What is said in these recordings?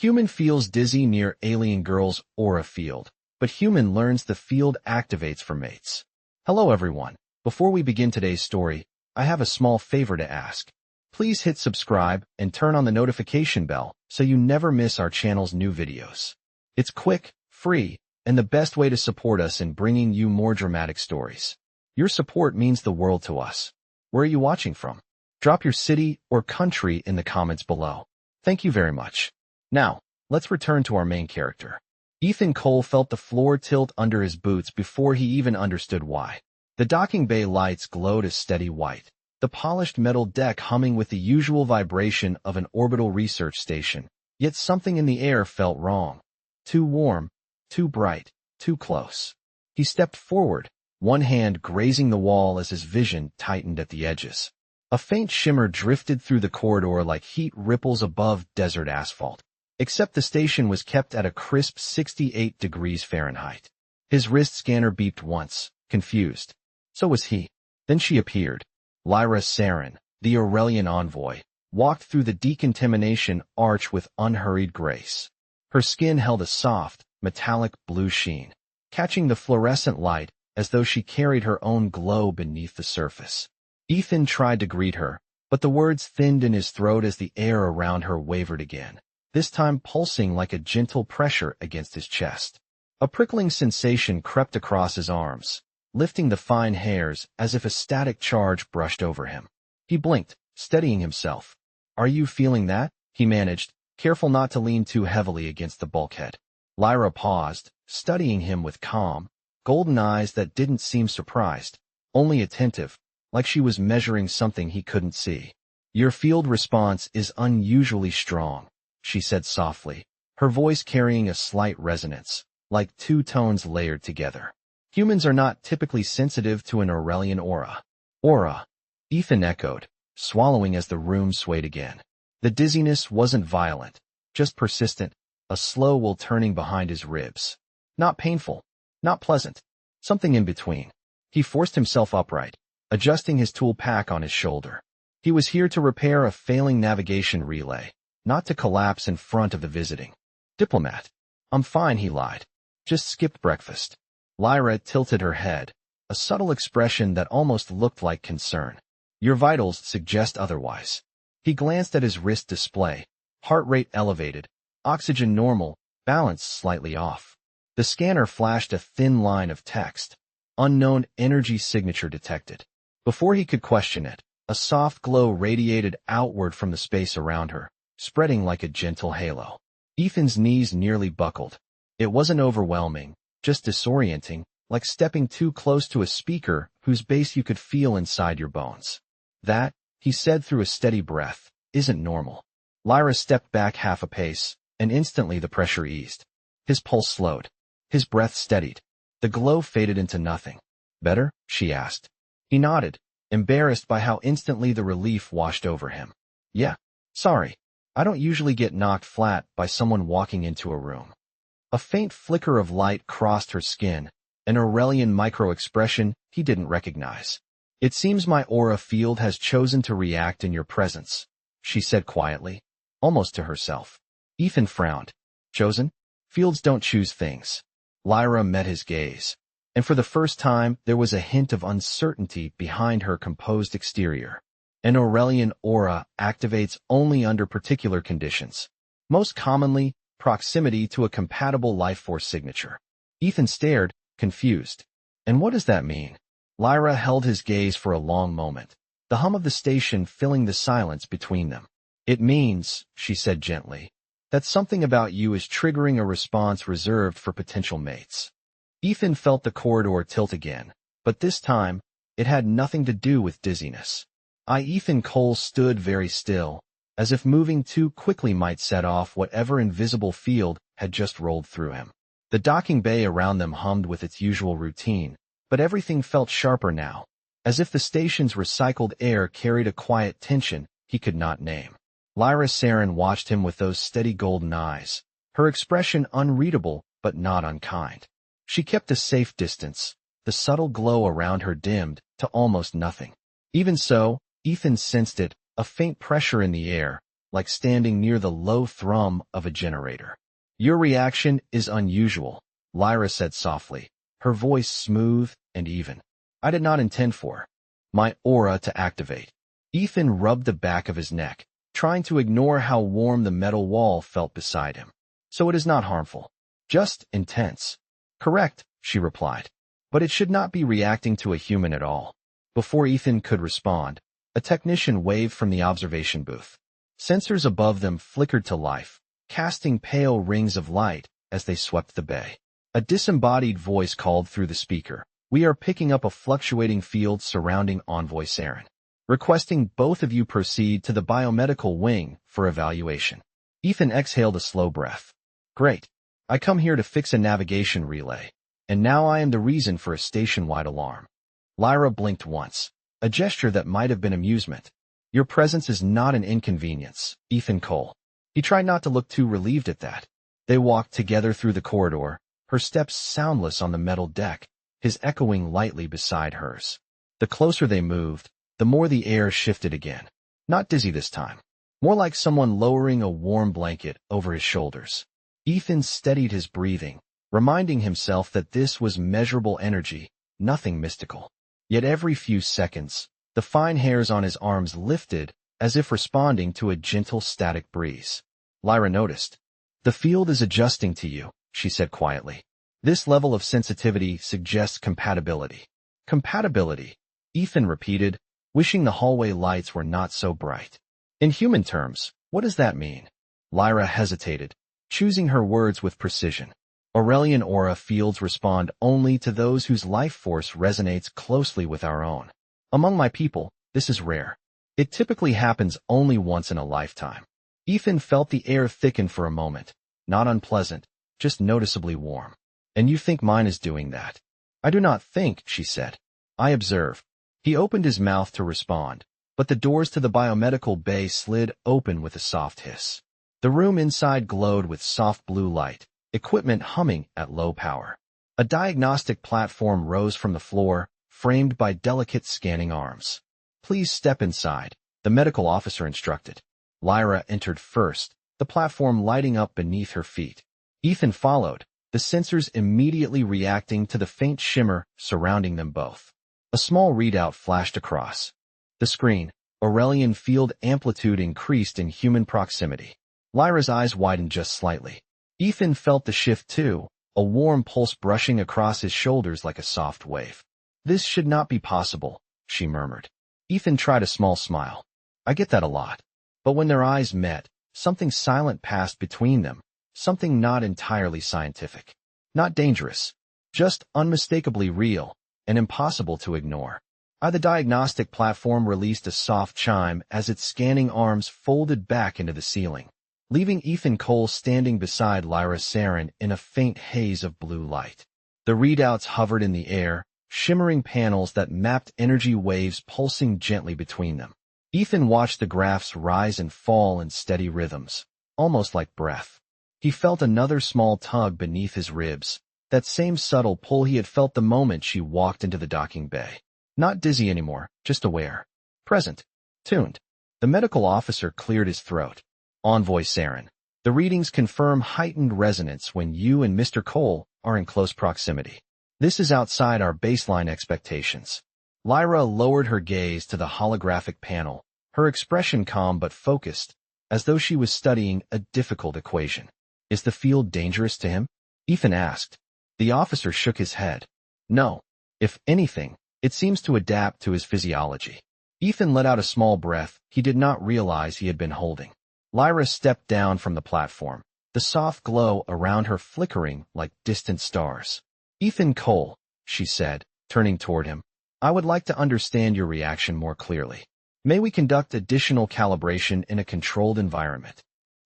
Human feels dizzy near alien girl's aura field, but human learns the field activates for mates. Hello everyone. Before we begin today's story, I have a small favor to ask. Please hit subscribe and turn on the notification bell so you never miss our channel's new videos. It's quick, free, and the best way to support us in bringing you more dramatic stories. Your support means the world to us. Where are you watching from? Drop your city or country in the comments below. Thank you very much. Now, let's return to our main character. Ethan Cole felt the floor tilt under his boots before he even understood why. The docking bay lights glowed a steady white, the polished metal deck humming with the usual vibration of an orbital research station. Yet something in the air felt wrong. Too warm, too bright, too close. He stepped forward, one hand grazing the wall as his vision tightened at the edges. A faint shimmer drifted through the corridor like heat ripples above desert asphalt. Except the station was kept at a crisp 68 degrees Fahrenheit. His wrist scanner beeped once, confused. So was he. Then she appeared. Lyra Saren, the Aurelian envoy, walked through the decontamination arch with unhurried grace. Her skin held a soft, metallic blue sheen, catching the fluorescent light as though she carried her own glow beneath the surface. Ethan tried to greet her, but the words thinned in his throat as the air around her wavered again, this time pulsing like a gentle pressure against his chest. A prickling sensation crept across his arms, lifting the fine hairs as if a static charge brushed over him. He blinked, steadying himself. "Are you feeling that?" he managed, careful not to lean too heavily against the bulkhead. Lyra paused, studying him with calm, golden eyes that didn't seem surprised, only attentive, like she was measuring something he couldn't see. "Your field response is unusually strong," she said softly, her voice carrying a slight resonance, like two tones layered together. Humans are not typically sensitive to an Aurelian aura. Aura, Ethan echoed, swallowing as the room swayed again. The dizziness wasn't violent, just persistent, a slow wool turning behind his ribs. Not painful, not pleasant, something in between. He forced himself upright, adjusting his tool pack on his shoulder. He was here to repair a failing navigation relay, not to collapse in front of the visiting diplomat. "I'm fine," he lied. "Just skipped breakfast." Lyra tilted her head, a subtle expression that almost looked like concern. "Your vitals suggest otherwise." He glanced at his wrist display, heart rate elevated, oxygen normal, balance slightly off. The scanner flashed a thin line of text. Unknown energy signature detected. Before he could question it, a soft glow radiated outward from the space around her, spreading like a gentle halo. Ethan's knees nearly buckled. It wasn't overwhelming, just disorienting, like stepping too close to a speaker whose bass you could feel inside your bones. "That," he said through a steady breath, "isn't normal." Lyra stepped back half a pace, and instantly the pressure eased. His pulse slowed. His breath steadied. The glow faded into nothing. "Better?" she asked. He nodded, embarrassed by how instantly the relief washed over him. "Yeah. Sorry. I don't usually get knocked flat by someone walking into a room." A faint flicker of light crossed her skin, an Aurelian micro-expression he didn't recognize. "It seems my aura field has chosen to react in your presence," she said quietly, almost to herself. Ethan frowned. "Chosen? Fields don't choose things." Lyra met his gaze, and for the first time there was a hint of uncertainty behind her composed exterior. An Aurelian aura activates only under particular conditions. Most commonly, proximity to a compatible life force signature. Ethan stared, confused. "And what does that mean?" Lyra held his gaze for a long moment, the hum of the station filling the silence between them. "It means," she said gently, "that something about you is triggering a response reserved for potential mates." Ethan felt the corridor tilt again, but this time, it had nothing to do with dizziness. Ethan Cole stood very still, as if moving too quickly might set off whatever invisible field had just rolled through him. The docking bay around them hummed with its usual routine, but everything felt sharper now, as if the station's recycled air carried a quiet tension he could not name. Lyra Saren watched him with those steady golden eyes, her expression unreadable but not unkind. She kept a safe distance, the subtle glow around her dimmed to almost nothing. Even so, Ethan sensed it, a faint pressure in the air, like standing near the low thrum of a generator. Your reaction is unusual, Lyra said softly, her voice smooth and even. I did not intend for my aura to activate. Ethan rubbed the back of his neck, trying to ignore how warm the metal wall felt beside him. So it is not harmful. Just intense. Correct, she replied. But it should not be reacting to a human at all. Before Ethan could respond, a technician waved from the observation booth. Sensors above them flickered to life, casting pale rings of light as they swept the bay. A disembodied voice called through the speaker. We are picking up a fluctuating field surrounding Envoy Saren. Requesting both of you proceed to the biomedical wing for evaluation. Ethan exhaled a slow breath. Great. I come here to fix a navigation relay, and now I am the reason for a station-wide alarm. Lyra blinked once, a gesture that might have been amusement. Your presence is not an inconvenience, Ethan Cole. He tried not to look too relieved at that. They walked together through the corridor, her steps soundless on the metal deck, his echoing lightly beside hers. The closer they moved, the more the air shifted again. Not dizzy this time. More like someone lowering a warm blanket over his shoulders. Ethan steadied his breathing, reminding himself that this was measurable energy, nothing mystical. Yet every few seconds, the fine hairs on his arms lifted, as if responding to a gentle static breeze. Lyra noticed. The field is adjusting to you, she said quietly. This level of sensitivity suggests compatibility. Compatibility, Ethan repeated, wishing the hallway lights were not so bright. In human terms, what does that mean? Lyra hesitated, choosing her words with precision. Aurelian aura fields respond only to those whose life force resonates closely with our own. Among my people, this is rare. It typically happens only once in a lifetime. Ethan felt the air thicken for a moment, not unpleasant, just noticeably warm. And you think mine is doing that? I do not think, she said. I observe. He opened his mouth to respond, but the doors to the biomedical bay slid open with a soft hiss. The room inside glowed with soft blue light, equipment humming at low power. A diagnostic platform rose from the floor, framed by delicate scanning arms. Please step inside, the medical officer instructed. Lyra entered first, the platform lighting up beneath her feet. Ethan followed, the sensors immediately reacting to the faint shimmer surrounding them both. A small readout flashed across the screen. Aurelian field amplitude increased in human proximity. Lyra's eyes widened just slightly. Ethan felt the shift too, a warm pulse brushing across his shoulders like a soft wave. This should not be possible, she murmured. Ethan tried a small smile. I get that a lot. But when their eyes met, something silent passed between them, something not entirely scientific. Not dangerous, just unmistakably real, and impossible to ignore. The diagnostic platform released a soft chime as its scanning arms folded back into the ceiling, leaving Ethan Cole standing beside Lyra Saren in a faint haze of blue light. The readouts hovered in the air, shimmering panels that mapped energy waves pulsing gently between them. Ethan watched the graphs rise and fall in steady rhythms, almost like breath. He felt another small tug beneath his ribs, that same subtle pull he had felt the moment she walked into the docking bay. Not dizzy anymore, just aware. Present. Tuned. The medical officer cleared his throat. Envoy Saren. The readings confirm heightened resonance when you and Mr. Cole are in close proximity. This is outside our baseline expectations. Lyra lowered her gaze to the holographic panel, her expression calm but focused, as though she was studying a difficult equation. Is the field dangerous to him? Ethan asked. The officer shook his head. No. If anything, it seems to adapt to his physiology. Ethan let out a small breath he did not realize he had been holding. Lyra stepped down from the platform, the soft glow around her flickering like distant stars. Ethan Cole, she said, turning toward him, I would like to understand your reaction more clearly. May we conduct additional calibration in a controlled environment?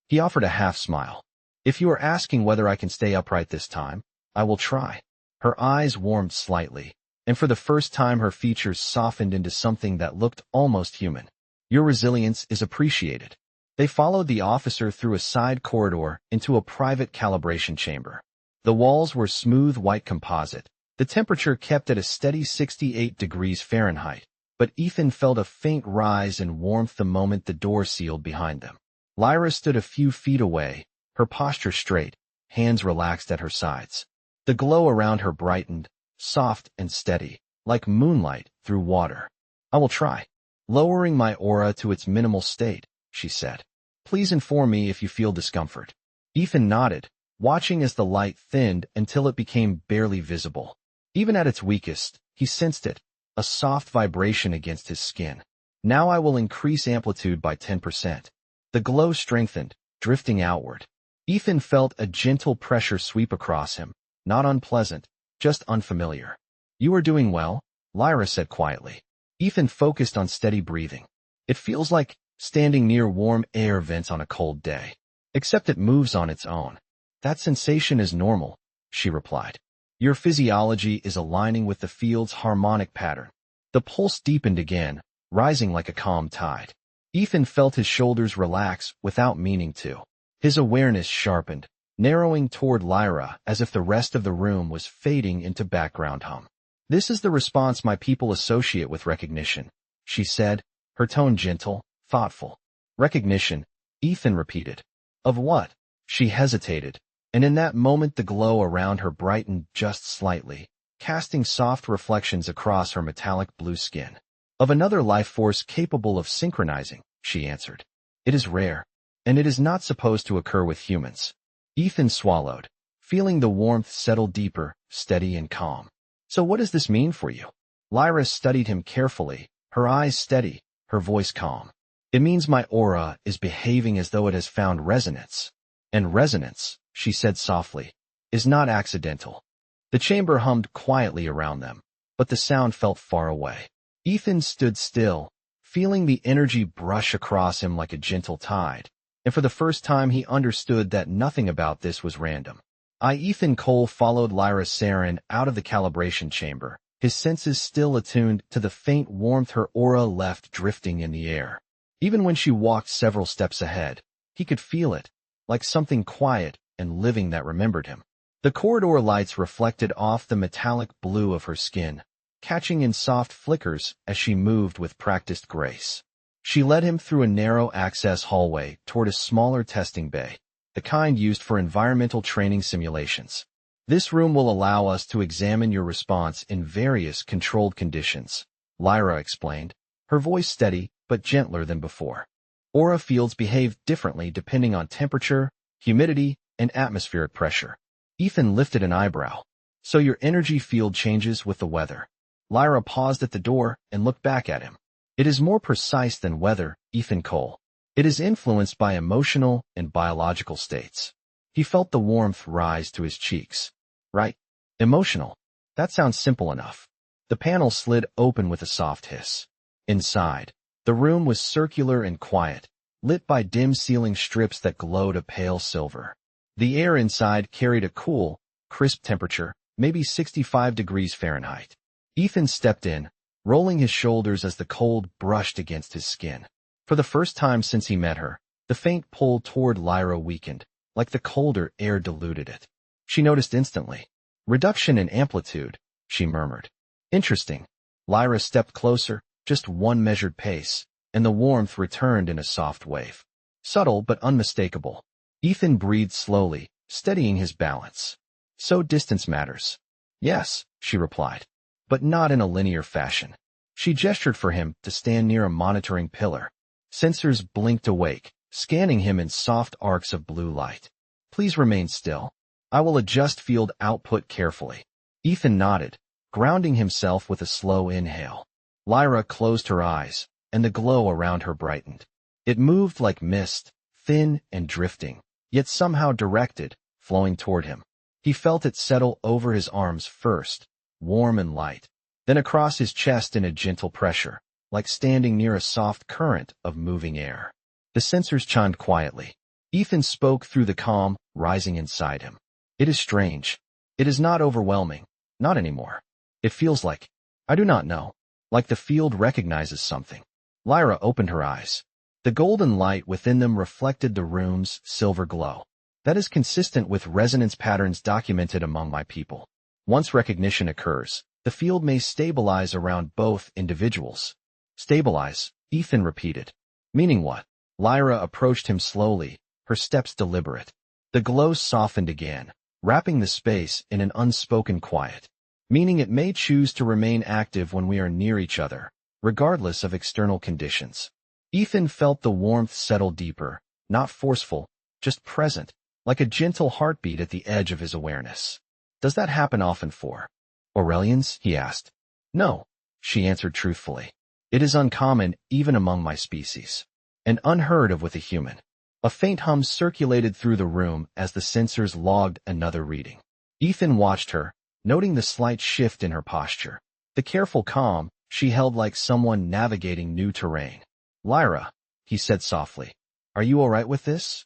He offered a half smile. If you are asking whether I can stay upright this time, I will try. Her eyes warmed slightly, and for the first time her features softened into something that looked almost human. Your resilience is appreciated. They followed the officer through a side corridor into a private calibration chamber. The walls were smooth white composite, the temperature kept at a steady 68 degrees Fahrenheit, but Ethan felt a faint rise in warmth the moment the door sealed behind them. Lyra stood a few feet away, her posture straight, hands relaxed at her sides. The glow around her brightened, soft and steady, like moonlight through water. I will try. Lowering my aura to its minimal state, she said. Please inform me if you feel discomfort. Ethan nodded, watching as the light thinned until it became barely visible. Even at its weakest, he sensed it, a soft vibration against his skin. Now I will increase amplitude by 10%. The glow strengthened, drifting outward. Ethan felt a gentle pressure sweep across him, not unpleasant, just unfamiliar. You are doing well, Lyra said quietly. Ethan focused on steady breathing. It feels like standing near warm air vents on a cold day. Except it moves on its own. That sensation is normal, she replied. Your physiology is aligning with the field's harmonic pattern. The pulse deepened again, rising like a calm tide. Ethan felt his shoulders relax without meaning to. His awareness sharpened, narrowing toward Lyra as if the rest of the room was fading into background hum. This is the response my people associate with recognition, she said, her tone gentle, thoughtful. Recognition, Ethan repeated. Of what? She hesitated, and in that moment the glow around her brightened just slightly, casting soft reflections across her metallic blue skin. Of another life force capable of synchronizing, she answered. It is rare, and it is not supposed to occur with humans. Ethan swallowed, feeling the warmth settle deeper, steady and calm. So what does this mean for you? Lyra studied him carefully, her eyes steady, her voice calm. It means my aura is behaving as though it has found resonance. And resonance, she said softly, is not accidental. The chamber hummed quietly around them, but the sound felt far away. Ethan stood still, feeling the energy brush across him like a gentle tide, and for the first time he understood that nothing about this was random. Ethan Cole followed Lyra Saren out of the calibration chamber, his senses still attuned to the faint warmth her aura left drifting in the air. Even when she walked several steps ahead, he could feel it, like something quiet and living that remembered him. The corridor lights reflected off the metallic blue of her skin, catching in soft flickers as she moved with practiced grace. She led him through a narrow access hallway toward a smaller testing bay, the kind used for environmental training simulations. This room will allow us to examine your response in various controlled conditions, Lyra explained, her voice steady but gentler than before. Aura fields behave differently depending on temperature, humidity, and atmospheric pressure. Ethan lifted an eyebrow. So your energy field changes with the weather. Lyra paused at the door and looked back at him. It is more precise than weather, Ethan Cole. It is influenced by emotional and biological states. He felt the warmth rise to his cheeks. Right? Emotional. That sounds simple enough. The panel slid open with a soft hiss. Inside, the room was circular and quiet, lit by dim ceiling strips that glowed a pale silver. The air inside carried a cool, crisp temperature, maybe 65 degrees Fahrenheit. Ethan stepped in, rolling his shoulders as the cold brushed against his skin. For the first time since he met her, the faint pull toward Lyra weakened, like the colder air diluted it. She noticed instantly. Reduction in amplitude, she murmured. Interesting. Lyra stepped closer, just one measured pace, and the warmth returned in a soft wave. Subtle but unmistakable. Ethan breathed slowly, steadying his balance. So distance matters. Yes, she replied, but not in a linear fashion. She gestured for him to stand near a monitoring pillar. Sensors blinked awake, scanning him in soft arcs of blue light. Please remain still. I will adjust field output carefully. Ethan nodded, grounding himself with a slow inhale. Lyra closed her eyes, and the glow around her brightened. It moved like mist, thin and drifting, yet somehow directed, flowing toward him. He felt it settle over his arms first, warm and light, then across his chest in a gentle pressure, like standing near a soft current of moving air. The sensors chimed quietly. Ethan spoke through the calm, rising inside him. It is strange. It is not overwhelming. Not anymore. It feels like, I do not know, like the field recognizes something. Lyra opened her eyes. The golden light within them reflected the room's silver glow. That is consistent with resonance patterns documented among my people. Once recognition occurs, the field may stabilize around both individuals. Stabilize, Ethan repeated. Meaning what? Lyra approached him slowly, her steps deliberate. The glow softened again, wrapping the space in an unspoken quiet, meaning it may choose to remain active when we are near each other, regardless of external conditions. Ethan felt the warmth settle deeper, not forceful, just present, like a gentle heartbeat at the edge of his awareness. Does that happen often for Aurelians? He asked. No, she answered truthfully. It is uncommon even among my species, and unheard of with a human. A faint hum circulated through the room as the sensors logged another reading. Ethan watched her, noting the slight shift in her posture. The careful calm she held like someone navigating new terrain. Lyra, he said softly, are you all right with this?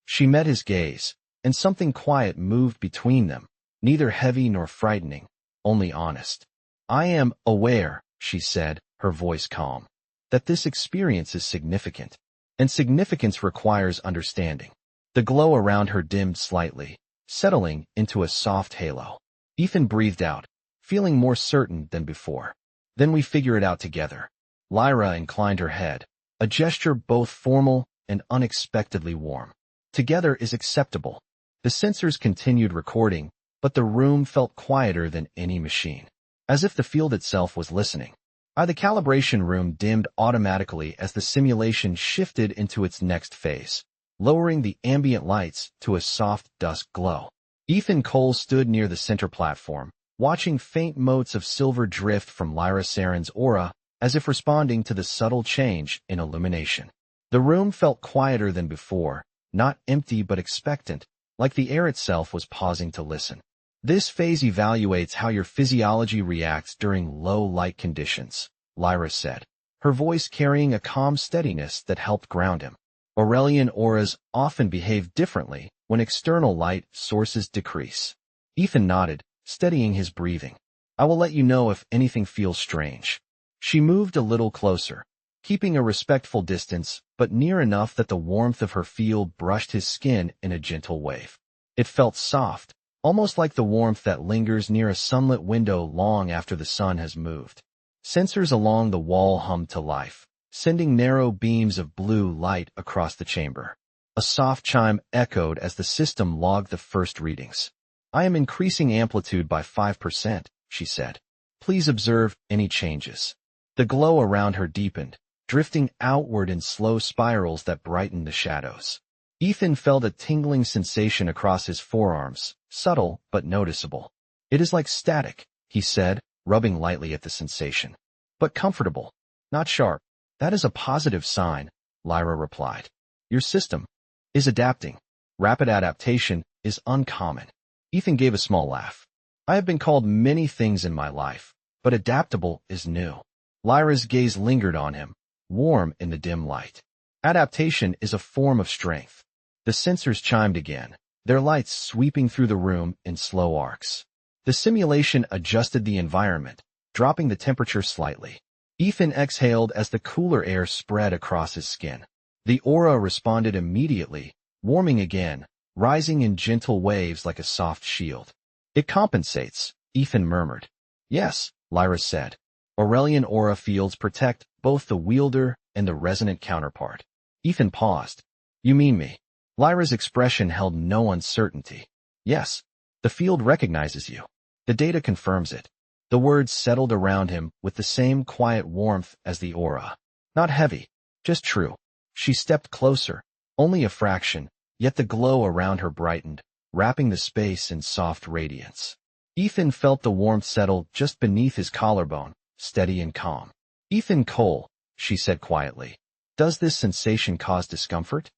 She met his gaze, and something quiet moved between them, neither heavy nor frightening, only honest. I am aware, she said, her voice calm, that this experience is significant, and significance requires understanding. The glow around her dimmed slightly, settling into a soft halo. Ethan breathed out, feeling more certain than before. Then we figure it out together. Lyra inclined her head, a gesture both formal and unexpectedly warm. Together is acceptable. The sensors continued recording, but the room felt quieter than any machine, as if the field itself was listening. The calibration room dimmed automatically as the simulation shifted into its next phase, lowering the ambient lights to a soft dusk glow. Ethan Cole stood near the center platform, watching faint motes of silver drift from Lyra Saren's aura, as if responding to the subtle change in illumination. The room felt quieter than before, not empty but expectant, like the air itself was pausing to listen. This phase evaluates how your physiology reacts during low light conditions, Lyra said, her voice carrying a calm steadiness that helped ground him. Aurelian auras often behave differently when external light sources decrease. Ethan nodded, steadying his breathing. I will let you know if anything feels strange. She moved a little closer, keeping a respectful distance, but near enough that the warmth of her field brushed his skin in a gentle wave. It felt soft, almost like the warmth that lingers near a sunlit window long after the sun has moved. Sensors along the wall hummed to life, sending narrow beams of blue light across the chamber. A soft chime echoed as the system logged the first readings. I am increasing amplitude by 5%, she said. Please observe any changes. The glow around her deepened, drifting outward in slow spirals that brightened the shadows. Ethan felt a tingling sensation across his forearms, subtle but noticeable. It is like static, he said, rubbing lightly at the sensation. But comfortable, not sharp. That is a positive sign, Lyra replied. Your system is adapting. Rapid adaptation is uncommon. Ethan gave a small laugh. I have been called many things in my life, but adaptable is new. Lyra's gaze lingered on him, warm in the dim light. Adaptation is a form of strength. The sensors chimed again, their lights sweeping through the room in slow arcs. The simulation adjusted the environment, dropping the temperature slightly. Ethan exhaled as the cooler air spread across his skin. The aura responded immediately, warming again, rising in gentle waves like a soft shield. It compensates, Ethan murmured. Yes, Lyra said. Aurelian aura fields protect both the wielder and the resonant counterpart. Ethan paused. You mean me? Lyra's expression held no uncertainty. Yes, the field recognizes you. The data confirms it. The words settled around him with the same quiet warmth as the aura. Not heavy, just true. She stepped closer, only a fraction, yet the glow around her brightened, wrapping the space in soft radiance. Ethan felt the warmth settle just beneath his collarbone, steady and calm. Ethan Cole, she said quietly. Does this sensation cause discomfort?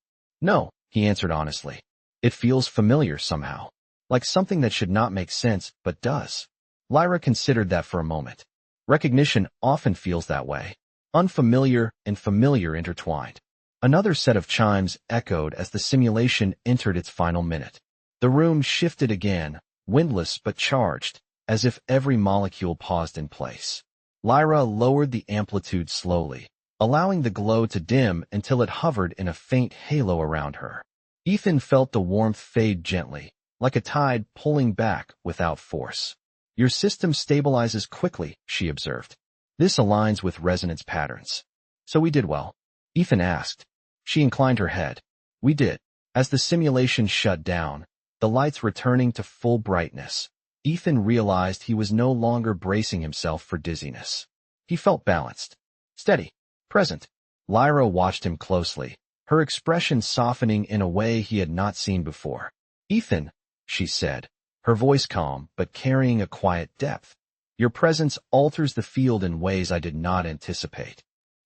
No, he answered honestly. It feels familiar somehow, like something that should not make sense but does. Lyra considered that for a moment. Recognition often feels that way. Unfamiliar and familiar intertwined. Another set of chimes echoed as the simulation entered its final minute. The room shifted again, windless but charged, as if every molecule paused in place. Lyra lowered the amplitude slowly, allowing the glow to dim until it hovered in a faint halo around her. Ethan felt the warmth fade gently, like a tide pulling back without force. Your system stabilizes quickly, she observed. This aligns with resonance patterns. So we did well? Ethan asked. She inclined her head. We did. As the simulation shut down, the lights returning to full brightness, Ethan realized he was no longer bracing himself for dizziness. He felt balanced, steady, present. Lyra watched him closely, her expression softening in a way he had not seen before. Ethan, she said, her voice calm but carrying a quiet depth. Your presence alters the field in ways I did not anticipate.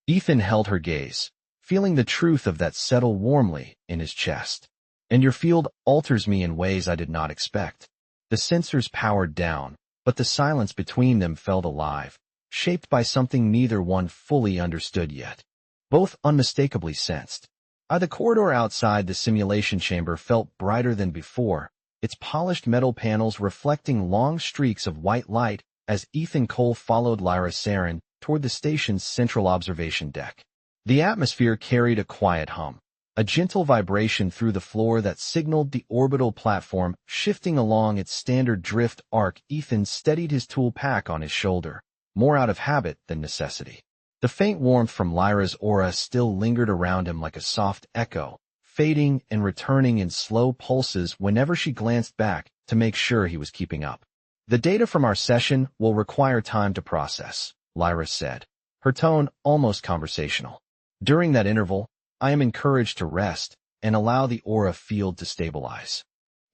Ethan held her gaze, feeling the truth of that settle warmly in his chest. And your field alters me in ways I did not expect. The sensors powered down, but the silence between them felt alive, shaped by something neither one fully understood yet. Both unmistakably sensed. The corridor outside the simulation chamber felt brighter than before, its polished metal panels reflecting long streaks of white light as Ethan Cole followed Lyra Saren toward the station's central observation deck. The atmosphere carried a quiet hum, a gentle vibration through the floor that signaled the orbital platform shifting along its standard drift arc. Ethan steadied his tool pack on his shoulder, more out of habit than necessity. The faint warmth from Lyra's aura still lingered around him like a soft echo, fading and returning in slow pulses whenever she glanced back to make sure he was keeping up. The data from our session will require time to process, Lyra said, her tone almost conversational. During that interval, I am encouraged to rest and allow the aura field to stabilize.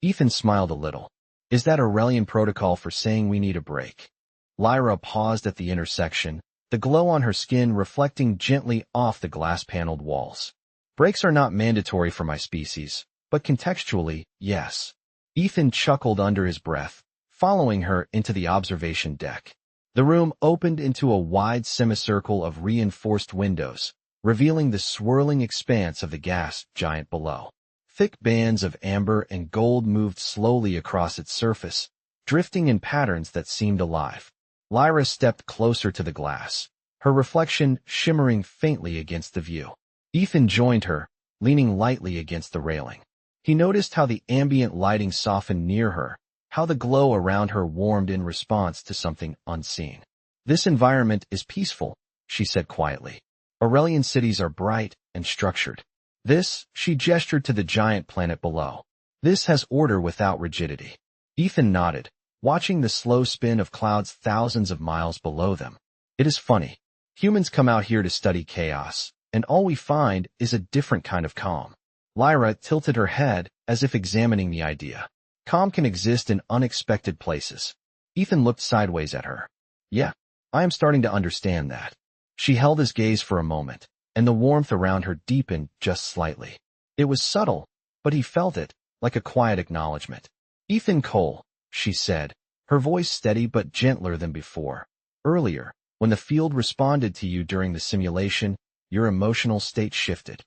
Ethan smiled a little. Is that Aurelian protocol for saying we need a break? Lyra paused at the intersection, the glow on her skin reflecting gently off the glass-paneled walls. Breaks are not mandatory for my species, but contextually, yes. Ethan chuckled under his breath, following her into the observation deck. The room opened into a wide semicircle of reinforced windows, revealing the swirling expanse of the gas giant below. Thick bands of amber and gold moved slowly across its surface, drifting in patterns that seemed alive. Lyra stepped closer to the glass, her reflection shimmering faintly against the view. Ethan joined her, leaning lightly against the railing. He noticed how the ambient lighting softened near her, how the glow around her warmed in response to something unseen. This environment is peaceful, she said quietly. Aurelian cities are bright and structured. This, she gestured to the giant planet below. This has order without rigidity. Ethan nodded, watching the slow spin of clouds thousands of miles below them. It is funny. Humans come out here to study chaos, and all we find is a different kind of calm. Lyra tilted her head as if examining the idea. Calm can exist in unexpected places. Ethan looked sideways at her. Yeah, I am starting to understand that. She held his gaze for a moment, and the warmth around her deepened just slightly. It was subtle, but he felt it, like a quiet acknowledgement. Ethan Cole, she said, her voice steady but gentler than before. Earlier, when the field responded to you during the simulation, your emotional state shifted.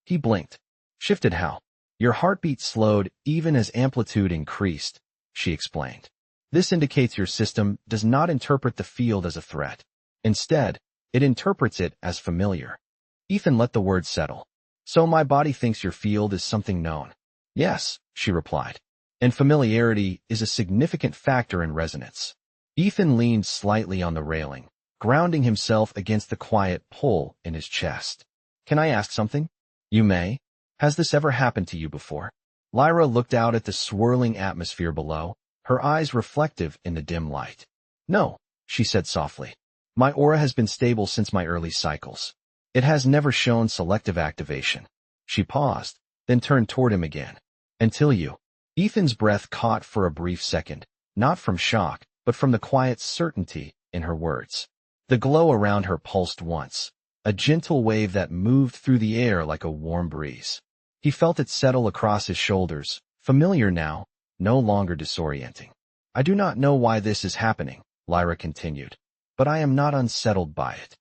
He blinked. Shifted how? Your heartbeat slowed even as amplitude increased, she explained. This indicates your system does not interpret the field as a threat. Instead, it interprets it as familiar. Ethan let the words settle. So my body thinks your field is something known. Yes, she replied. And familiarity is a significant factor in resonance. Ethan leaned slightly on the railing, grounding himself against the quiet pull in his chest. Can I ask something? You may. Has this ever happened to you before? Lyra looked out at the swirling atmosphere below, her eyes reflective in the dim light. No, she said softly. My aura has been stable since my early cycles. It has never shown selective activation. She paused, then turned toward him again. Until you. Ethan's breath caught for a brief second, not from shock, but from the quiet certainty in her words. The glow around her pulsed once, a gentle wave that moved through the air like a warm breeze. He felt it settle across his shoulders, familiar now, no longer disorienting. I do not know why this is happening, Lyra continued, but I am not unsettled by it.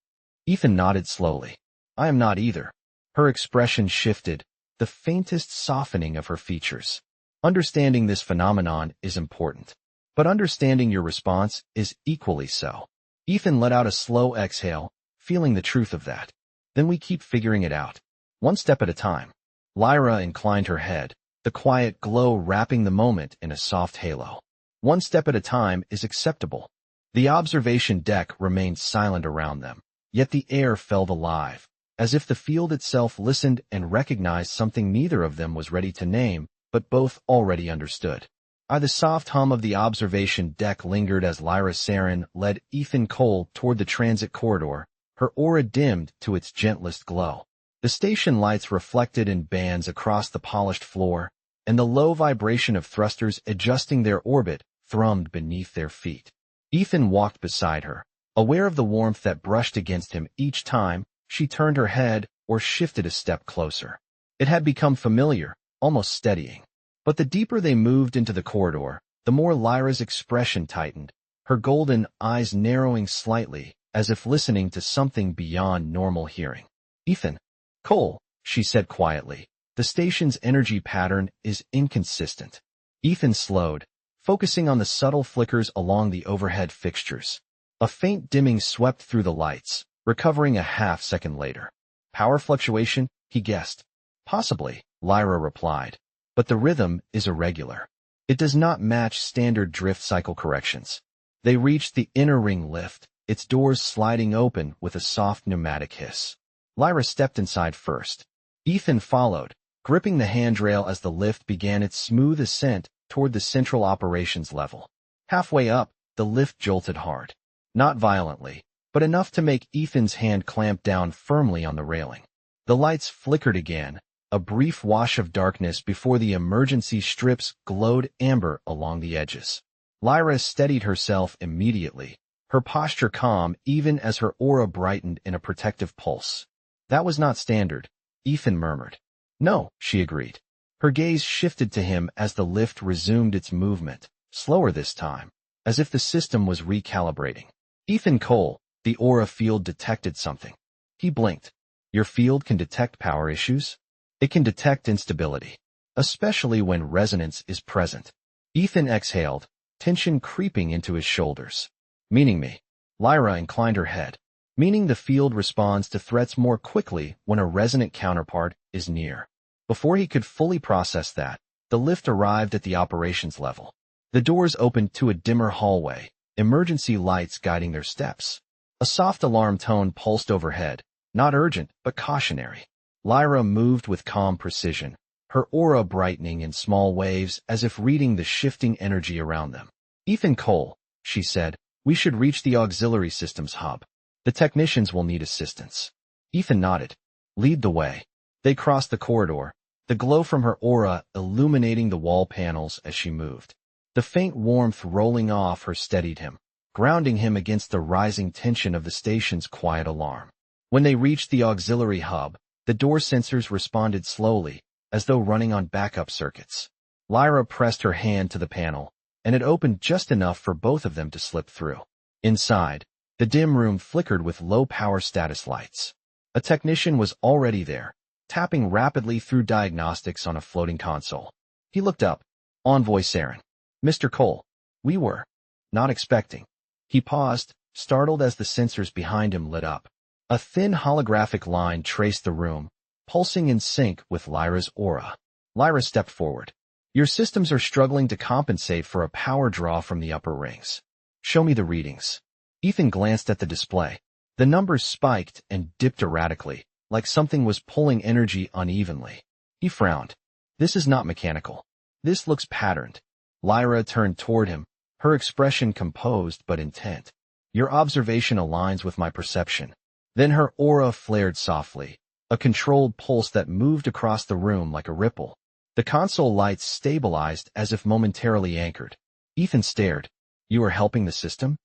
Ethan nodded slowly. I am not either. Her expression shifted, the faintest softening of her features. Understanding this phenomenon is important, but understanding your response is equally so. Ethan let out a slow exhale, feeling the truth of that. Then we keep figuring it out, one step at a time. Lyra inclined her head, the quiet glow wrapping the moment in a soft halo. One step at a time is acceptable. The observation deck remained silent around them, yet the air felt alive, as if the field itself listened and recognized something neither of them was ready to name, but both already understood. The soft hum of the observation deck lingered as Lyra Saren led Ethan Cole toward the transit corridor, her aura dimmed to its gentlest glow. The station lights reflected in bands across the polished floor, and the low vibration of thrusters adjusting their orbit thrummed beneath their feet. Ethan walked beside her, aware of the warmth that brushed against him each time she turned her head or shifted a step closer. It had become familiar, almost steadying. But the deeper they moved into the corridor, the more Lyra's expression tightened, her golden eyes narrowing slightly, as if listening to something beyond normal hearing. "Ethan Cole," she said quietly, "the station's energy pattern is inconsistent." Ethan slowed, focusing on the subtle flickers along the overhead fixtures. A faint dimming swept through the lights, recovering a half-second later. "Power fluctuation," he guessed. "Possibly," Lyra replied. "But the rhythm is irregular. It does not match standard drift cycle corrections." They reached the inner ring lift, its doors sliding open with a soft pneumatic hiss. Lyra stepped inside first. Ethan followed, gripping the handrail as the lift began its smooth ascent toward the central operations level. Halfway up, the lift jolted hard. Not violently, but enough to make Ethan's hand clamp down firmly on the railing. The lights flickered again, a brief wash of darkness before the emergency strips glowed amber along the edges. Lyra steadied herself immediately, her posture calm even as her aura brightened in a protective pulse. "That was not standard," Ethan murmured. "No," she agreed. Her gaze shifted to him as the lift resumed its movement, slower this time, as if the system was recalibrating. "Ethan Cole," the aura field detected something. He blinked. "Your field can detect power issues?" "It can detect instability, especially when resonance is present." Ethan exhaled, tension creeping into his shoulders. "Meaning me?" Lyra inclined her head. "Meaning the field responds to threats more quickly when a resonant counterpart is near." Before he could fully process that, the lift arrived at the operations level. The doors opened to a dimmer hallway, emergency lights guiding their steps. A soft alarm tone pulsed overhead, not urgent but cautionary. Lyra moved with calm precision, her aura brightening in small waves as if reading the shifting energy around them. "Ethan Cole," she said, "we should reach the auxiliary systems hub. The technicians will need assistance." Ethan nodded. "Lead the way." They crossed the corridor, the glow from her aura illuminating the wall panels as she moved. The faint warmth rolling off her steadied him, grounding him against the rising tension of the station's quiet alarm. When they reached the auxiliary hub, the door sensors responded slowly, as though running on backup circuits. Lyra pressed her hand to the panel, and it opened just enough for both of them to slip through. Inside, the dim room flickered with low-power status lights. A technician was already there, tapping rapidly through diagnostics on a floating console. He looked up. "Envoy Saren. Mr. Cole. We were not expecting." He paused, startled as the sensors behind him lit up. A thin holographic line traced the room, pulsing in sync with Lyra's aura. Lyra stepped forward. "Your systems are struggling to compensate for a power draw from the upper rings. Show me the readings." Ethan glanced at the display. The numbers spiked and dipped erratically, like something was pulling energy unevenly. He frowned. "This is not mechanical. This looks patterned." Lyra turned toward him, her expression composed but intent. "Your observation aligns with my perception." Then her aura flared softly, a controlled pulse that moved across the room like a ripple. The console lights stabilized as if momentarily anchored. Ethan stared. "You are helping the system?"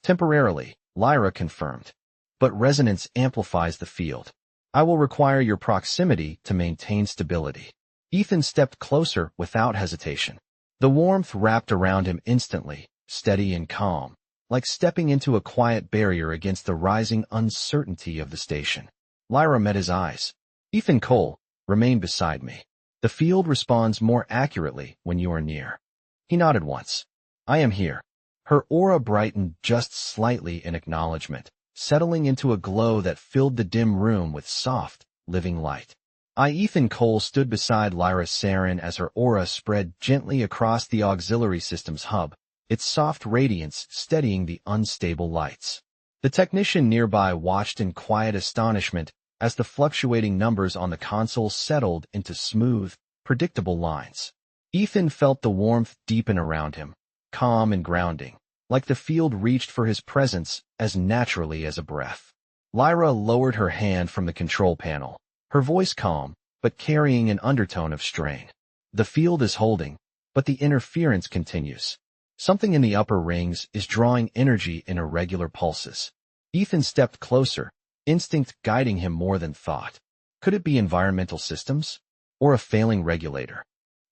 "Temporarily," Lyra confirmed. "But resonance amplifies the field. I will require your proximity to maintain stability." Ethan stepped closer without hesitation. The warmth wrapped around him instantly, steady and calm, like stepping into a quiet barrier against the rising uncertainty of the station. Lyra met his eyes. "Ethan Cole, remain beside me. The field responds more accurately when you are near." He nodded once. "I am here." Her aura brightened just slightly in acknowledgement, settling into a glow that filled the dim room with soft, living light. Ethan Cole stood beside Lyra Saren as her aura spread gently across the auxiliary systems hub, its soft radiance steadying the unstable lights. The technician nearby watched in quiet astonishment as the fluctuating numbers on the console settled into smooth, predictable lines. Ethan felt the warmth deepen around him, calm and grounding, like the field reached for his presence as naturally as a breath. Lyra lowered her hand from the control panel, her voice calm, but carrying an undertone of strain. The field is holding, but the interference continues. Something in the upper rings is drawing energy in irregular pulses. Ethan stepped closer, instinct guiding him more than thought. Could it be environmental systems? Or a failing regulator?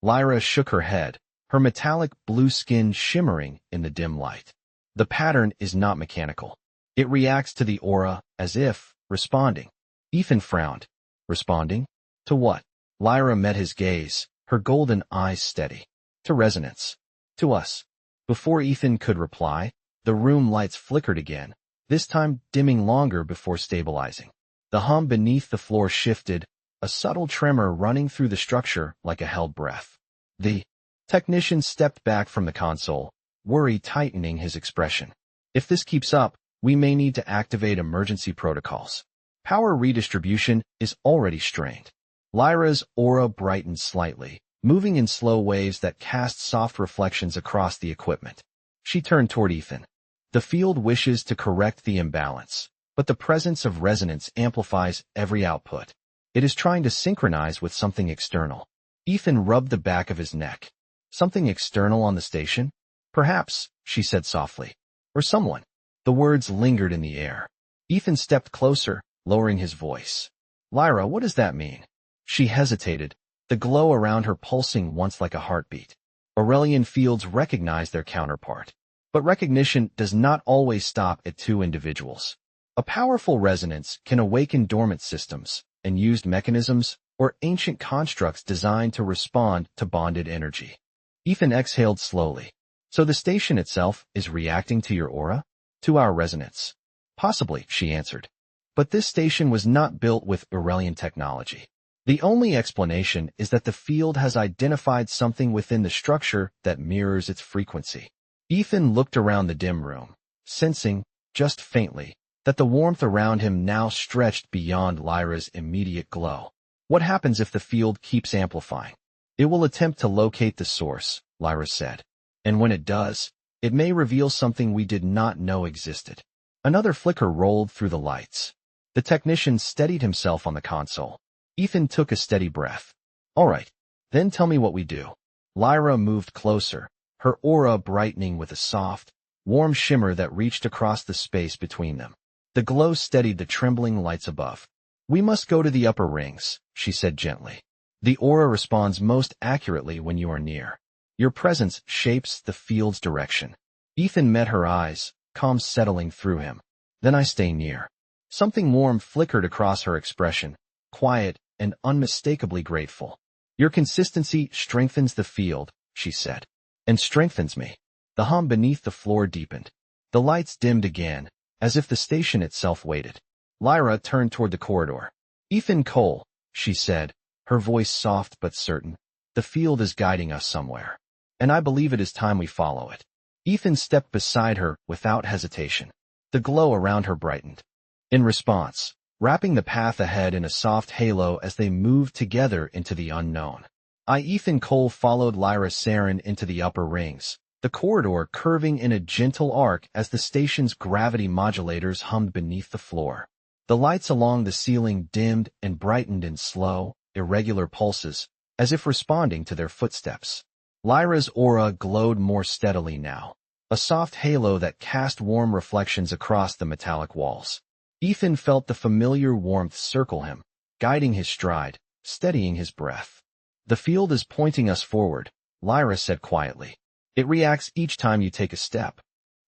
Lyra shook her head, her metallic blue skin shimmering in the dim light. The pattern is not mechanical. It reacts to the aura, as if responding. Ethan frowned. Responding? To what? Lyra met his gaze, her golden eyes steady. To resonance. To us. Before Ethan could reply, the room lights flickered again, this time dimming longer before stabilizing. The hum beneath the floor shifted, a subtle tremor running through the structure like a held breath. The technician stepped back from the console, worry tightening his expression. If this keeps up, we may need to activate emergency protocols. Power redistribution is already strained. Lyra's aura brightened slightly, moving in slow waves that cast soft reflections across the equipment. She turned toward Ethan. The field wishes to correct the imbalance, but the presence of resonance amplifies every output. It is trying to synchronize with something external. Ethan rubbed the back of his neck. Something external on the station? Perhaps, she said softly. Or someone. The words lingered in the air. Ethan stepped closer, lowering his voice. Lyra, what does that mean? She hesitated, the glow around her pulsing once like a heartbeat. Aurelian fields recognize their counterpart. But recognition does not always stop at two individuals. A powerful resonance can awaken dormant systems, unused mechanisms, or ancient constructs designed to respond to bonded energy. Ethan exhaled slowly. So the station itself is reacting to your aura? To our resonance? Possibly, she answered. But this station was not built with Aurelian technology. The only explanation is that the field has identified something within the structure that mirrors its frequency. Ethan looked around the dim room, sensing, just faintly, that the warmth around him now stretched beyond Lyra's immediate glow. What happens if the field keeps amplifying? It will attempt to locate the source, Lyra said. And when it does, it may reveal something we did not know existed. Another flicker rolled through the lights. The technician steadied himself on the console. Ethan took a steady breath. All right, then tell me what we do. Lyra moved closer, her aura brightening with a soft, warm shimmer that reached across the space between them. The glow steadied the trembling lights above. We must go to the upper rings, she said gently. The aura responds most accurately when you are near. Your presence shapes the field's direction. Ethan met her eyes, calm settling through him. Then I stay near. Something warm flickered across her expression, quiet and unmistakably grateful. Your consistency strengthens the field, she said. And strengthens me. The hum beneath the floor deepened. The lights dimmed again, as if the station itself waited. Lyra turned toward the corridor. Ethan Cole, she said, her voice soft but certain. The field is guiding us somewhere. And I believe it is time we follow it. Ethan stepped beside her without hesitation. The glow around her brightened. In response, wrapping the path ahead in a soft halo as they moved together into the unknown. Ethan Cole followed Lyra Saren into the upper rings, the corridor curving in a gentle arc as the station's gravity modulators hummed beneath the floor. The lights along the ceiling dimmed and brightened in slow, irregular pulses, as if responding to their footsteps. Lyra's aura glowed more steadily now, a soft halo that cast warm reflections across the metallic walls. Ethan felt the familiar warmth circle him, guiding his stride, steadying his breath. The field is pointing us forward, Lyra said quietly. It reacts each time you take a step.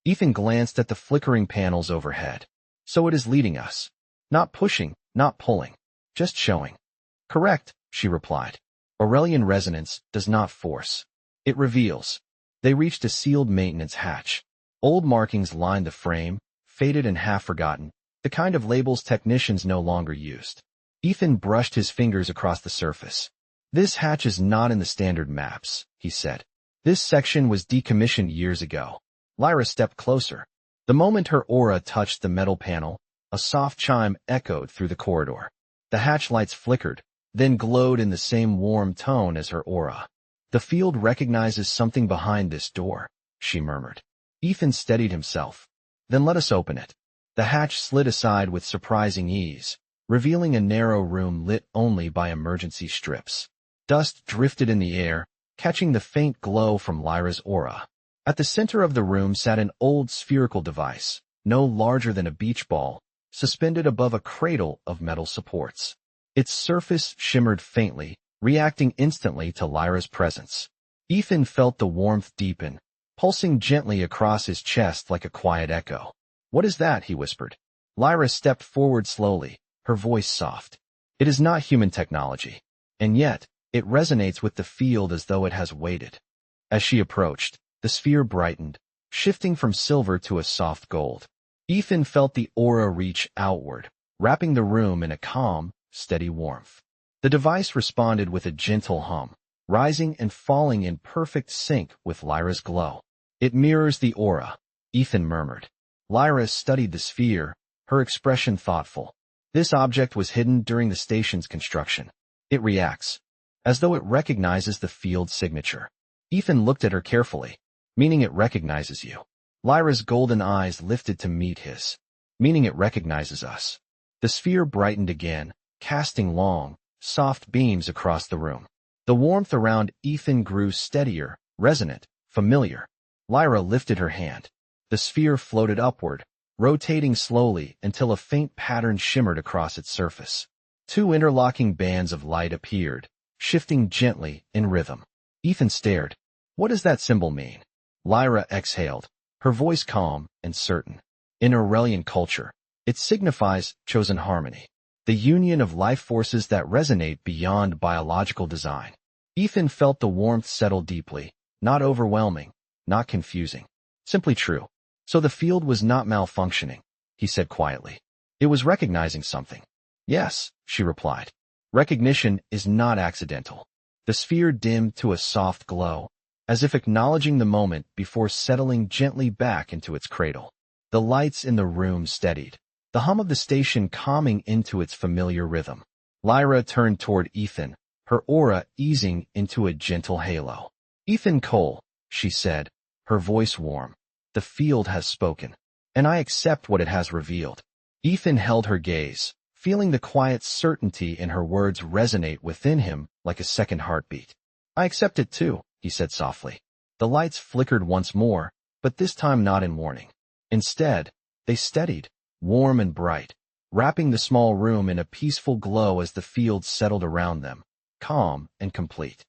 Ethan glanced at the flickering panels overhead. So it is leading us. Not pushing, not pulling, just showing. Correct, she replied. Aurelian resonance does not force. It reveals. They reached a sealed maintenance hatch. Old markings lined the frame, faded and half-forgotten, the kind of labels technicians no longer used. Ethan brushed his fingers across the surface. This hatch is not in the standard maps, he said. This section was decommissioned years ago. Lyra stepped closer. The moment her aura touched the metal panel, a soft chime echoed through the corridor. The hatch lights flickered, then glowed in the same warm tone as her aura. "The field recognizes something behind this door," she murmured. Ethan steadied himself. "Then let us open it." The hatch slid aside with surprising ease, revealing a narrow room lit only by emergency strips. Dust drifted in the air, catching the faint glow from Lyra's aura. At the center of the room sat an old spherical device, no larger than a beach ball, suspended above a cradle of metal supports. Its surface shimmered faintly, reacting instantly to Lyra's presence. Ethan felt the warmth deepen, pulsing gently across his chest like a quiet echo. "What is that?" he whispered. Lyra stepped forward slowly, her voice soft. "It is not human technology, and yet it resonates with the field as though it has waited." As she approached, the sphere brightened, shifting from silver to a soft gold. Ethan felt the aura reach outward, wrapping the room in a calm, steady warmth. The device responded with a gentle hum, rising and falling in perfect sync with Lyra's glow. "It mirrors the aura," Ethan murmured. Lyra studied the sphere, her expression thoughtful. "This object was hidden during the station's construction. It reacts, as though it recognizes the field signature." Ethan looked at her carefully. "Meaning it recognizes you." Lyra's golden eyes lifted to meet his. "Meaning it recognizes us." The sphere brightened again, casting long, soft beams across the room. The warmth around Ethan grew steadier, resonant, familiar. Lyra lifted her hand. The sphere floated upward, rotating slowly until a faint pattern shimmered across its surface. Two interlocking bands of light appeared, shifting gently in rhythm. Ethan stared. "What does that symbol mean?" Lyra exhaled, her voice calm and certain. "In Aurelian culture, it signifies chosen harmony, the union of life forces that resonate beyond biological design." Ethan felt the warmth settle deeply, not overwhelming, not confusing, simply true. "So the field was not malfunctioning," he said quietly. "It was recognizing something." "Yes," she replied. "Recognition is not accidental." The sphere dimmed to a soft glow, as if acknowledging the moment before settling gently back into its cradle. The lights in the room steadied, the hum of the station calming into its familiar rhythm. Lyra turned toward Ethan, her aura easing into a gentle halo. "Ethan Cole," she said, her voice warm. "The field has spoken, and I accept what it has revealed." Ethan held her gaze, feeling the quiet certainty in her words resonate within him like a second heartbeat. "I accept it too," he said softly. The lights flickered once more, but this time not in warning. Instead, they steadied, warm and bright, wrapping the small room in a peaceful glow as the field settled around them, calm and complete.